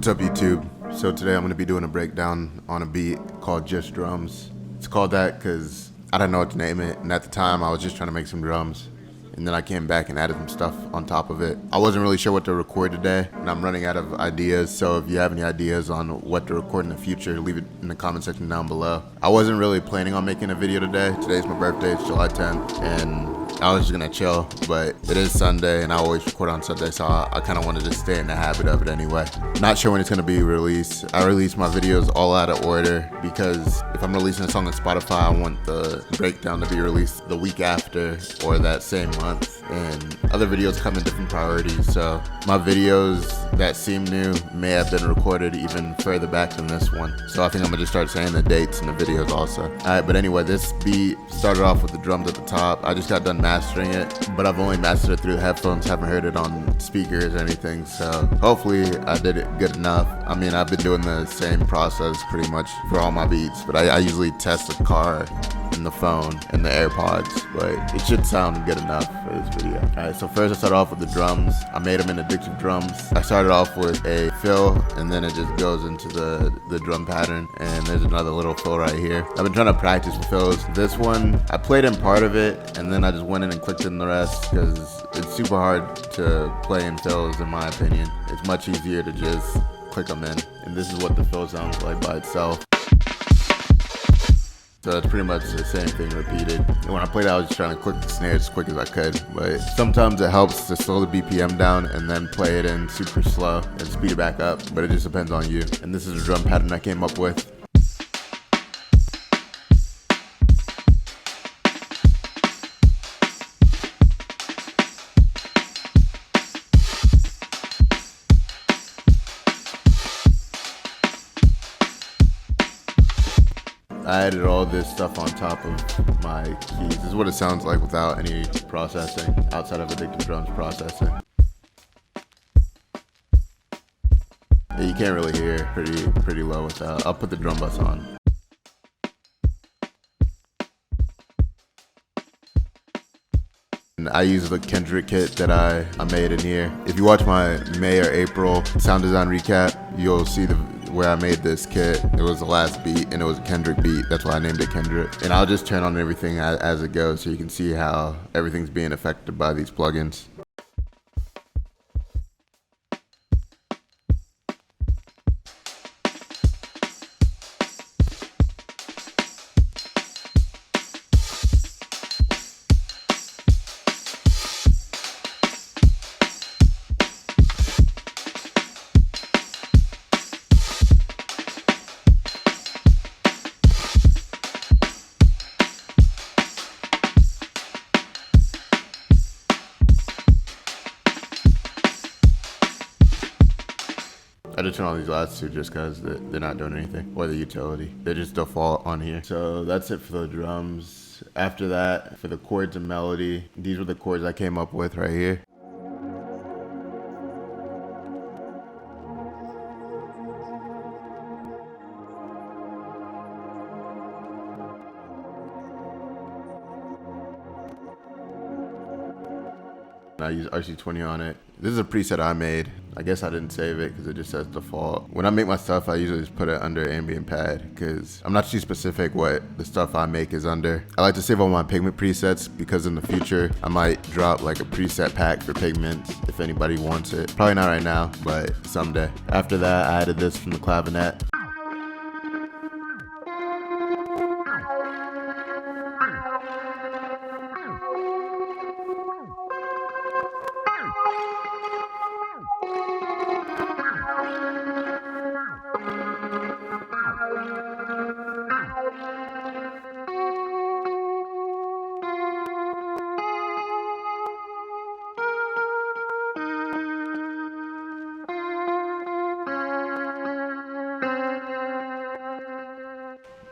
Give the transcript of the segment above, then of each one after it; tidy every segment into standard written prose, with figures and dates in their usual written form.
What's up, YouTube? So today I'm going to be doing a breakdown on a beat called Just Drums. It's called that because I didn't know what to name it, and at the time I was just trying to make some drums. And then I came back and added some stuff on top of it. I wasn't really sure what to record today, and I'm running out of ideas, so if you have any ideas on what to record in the future, leave it in the comment section down below. I wasn't really planning on making a video today. Today's my birthday, it's July 10th, and I was just gonna chill, but it is Sunday and I always record on Sunday, so I kind of wanted to stay in the habit of it anyway. Not sure when it's gonna be released. I release my videos all out of order because if I'm releasing a song on Spotify, I want the breakdown to be released the week after or that same month, and other videos come in different priorities, so my videos that seem new may have been recorded even further back than this one. So I think I'm gonna just start saying the dates in the videos also. Alright, but anyway, this beat started off with the drums at the top. I just got done mastering it, but I've only mastered it through headphones, haven't heard it on speakers or anything, so hopefully I did it good enough. I mean, I've been doing the same process pretty much for all my beats, but I usually test the car and the phone and the AirPods, but it should sound good enough for this video. Alright, so first I started off with the drums. I made them in addictive drums. I started off with a fill, and then it just goes into the drum pattern, and there's another little fill right here. I've been trying to practice with fills. This one, I played in part of it, and then I just went in and clicked in the rest, because it's super hard to play in fills in my opinion. It's much easier to just click them in, and this is what the fill sounds like by itself. So it's pretty much the same thing repeated. And when I played it, I was just trying to click the snare as quick as I could. But sometimes it helps to slow the BPM down and then play it in super slow and speed it back up. But it just depends on you. And this is a drum pattern I came up with. I added all this stuff on top of my keys. This is what it sounds like without any processing, outside of addictive drums processing. Yeah, you can't really hear pretty low without. I'll put the drum bus on. And I use the Kendrick kit that I made in here. If you watch my May or April sound design recap, you'll see where I made this kit. It was the last beat, and it was a Kendrick beat. That's why I named it Kendrick. And I'll just turn on everything as it goes, so you can see how everything's being affected by these plugins. I just turn on these last two just because they're not doing anything, or the utility. They just default on here. So that's it for the drums. After that, for the chords and melody, these were the chords I came up with right here. I use RC20 on it. This is a preset I made. I guess I didn't save it because it just says default. When I make my stuff, I usually just put it under ambient pad because I'm not too specific what the stuff I make is under. I like to save all my pigment presets because in the future, I might drop like a preset pack for pigments if anybody wants it. Probably not right now, but someday. After that, I added this from the clavinet.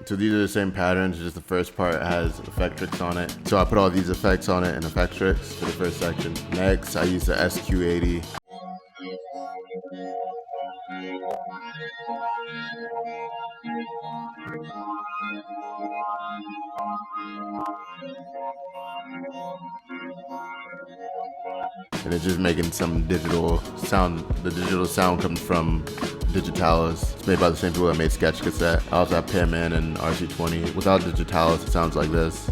So these are the same patterns, just the first part has effectrix on it. So I put all these effects on it and effectrix for the first section. Next, I use the SQ80. and it's just making some digital sound. The digital sound comes from Digitalis. It's made by the same people that made Sketch Cassette. I also have Panman and RC20. Without Digitalis, it sounds like this.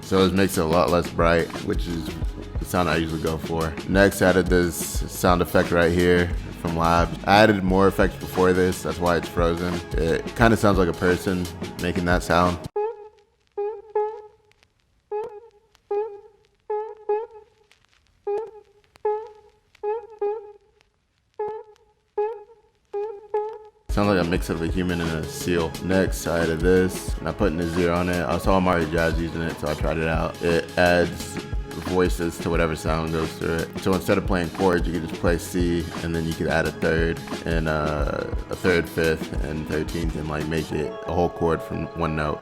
So it makes it a lot less bright, which is the sound I usually go for. Next, I added this sound effect right here from Labs. I added more effects before this, that's why it's frozen. It kind of sounds like a person making that sound. Sounds like a mix of a human and a seal. Next, I added this, and I put Nazir on it. I saw Mario Jazz using it, so I tried it out. It adds voices to whatever sound goes through it. So instead of playing chords, you could just play C, and then you could add a third, and a third, fifth, and 13th, and like make it a whole chord from one note.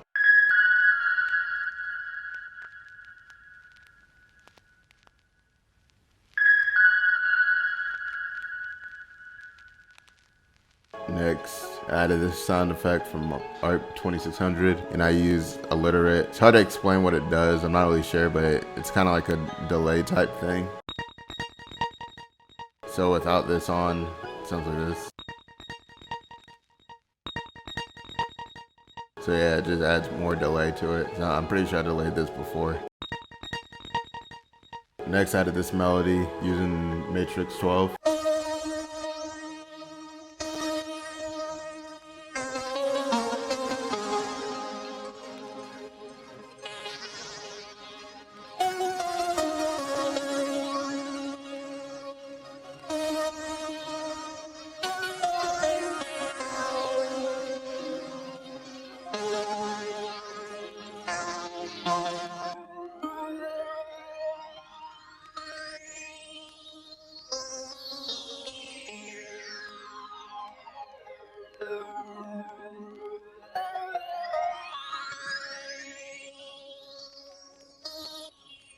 Next, I added this sound effect from ARP 2600, and I use Alliterate. It's hard to explain what it does, I'm not really sure, but it's kind of like a delay type thing. So without this on, it sounds like this. So yeah, it just adds more delay to it. So I'm pretty sure I delayed this before. Next, I added this melody using Matrix 12.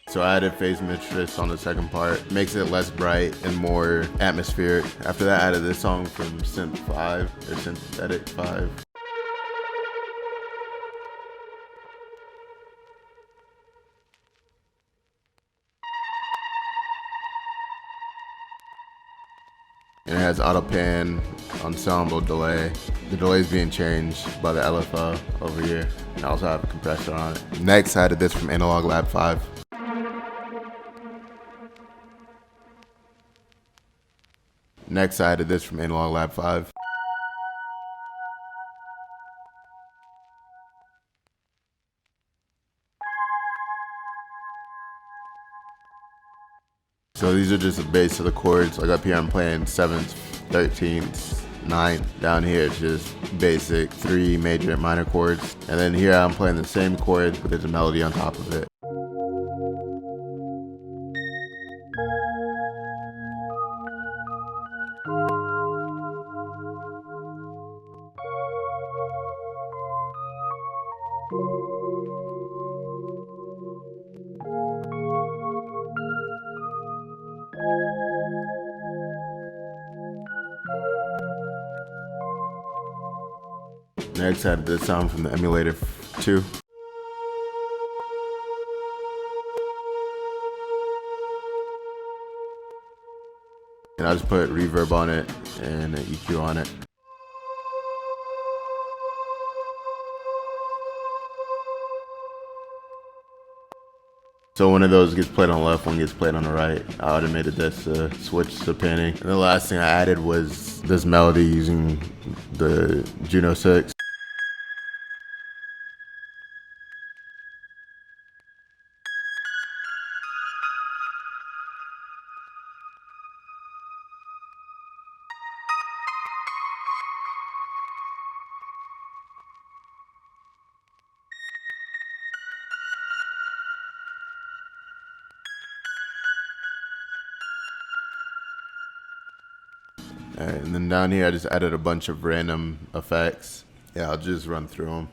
So I added Phase Mistress on the second part. Makes it less bright and more atmospheric. After that, I added this song from Synth 5, or Synthetic 5. And it has auto pan, ensemble delay. The delay is being changed by the LFO over here. And I also have a compressor on it. Next, I added this from Analog Lab 5. Next, I added this from Analog Lab 5. So these are just the base of the chords. Like up here, I'm playing 7th, 13th, 9th. Down here, it's just basic 3 major and minor chords. And then here, I'm playing the same chord, but there's a melody on top of it. Next, I added this sound from the emulator 2. And I just put reverb on it and an EQ on it. So one of those gets played on the left, one gets played on the right. I automated this to switch the panning. And the last thing I added was this melody using the Juno 6. Alright, and then down here I just added a bunch of random effects. Yeah, I'll just run through them.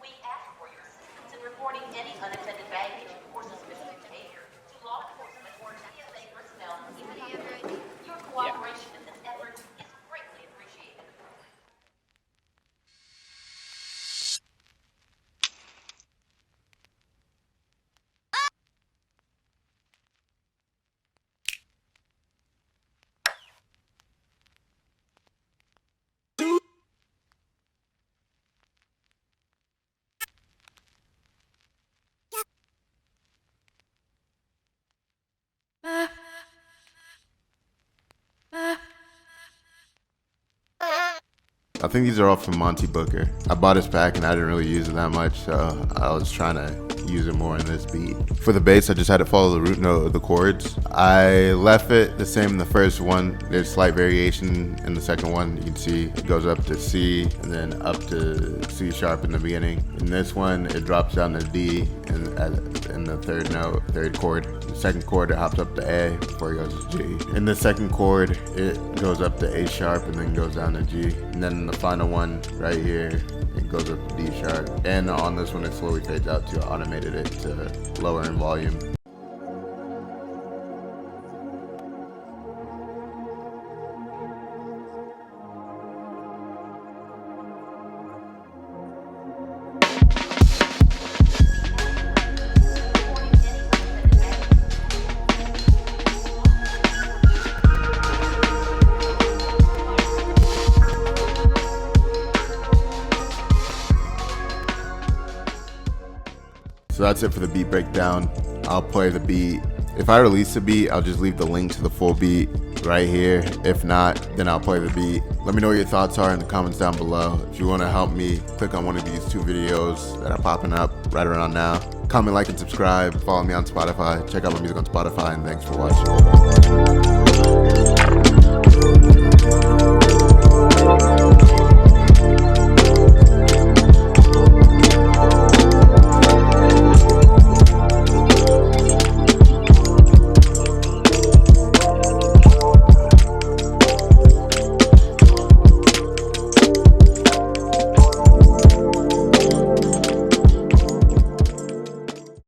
We ask for your assistance in reporting any unattended baggage or suspicious behavior to law enforcement or TSA personnel immediately. Your cooperation in this effort I think these are all from Monty Booker. I bought his pack and I didn't really use it that much, so I was trying to use it more in this beat. For the bass, I just had to follow the root note of the chords. I left it the same in the first one. There's slight variation in the second one. You can see it goes up to C and then up to C sharp in the beginning. In this one, it drops down to D in the third note, third chord. The second chord, it hops up to A before it goes to G. In the second chord, it goes up to A sharp and then goes down to G. And then in the final one right here, it goes up to D sharp. And on this one, it slowly fades out to automated it to lower in volume. So that's it for the beat breakdown. I'll play the beat. If I release the beat, I'll just leave the link to the full beat right here. If not, then I'll play the beat. Let me know what your thoughts are in the comments down below. If you want to help me, click on one of these 2 videos that are popping up right around now. Comment, like, and subscribe. Follow me on Spotify. Check out my music on Spotify, and thanks for watching.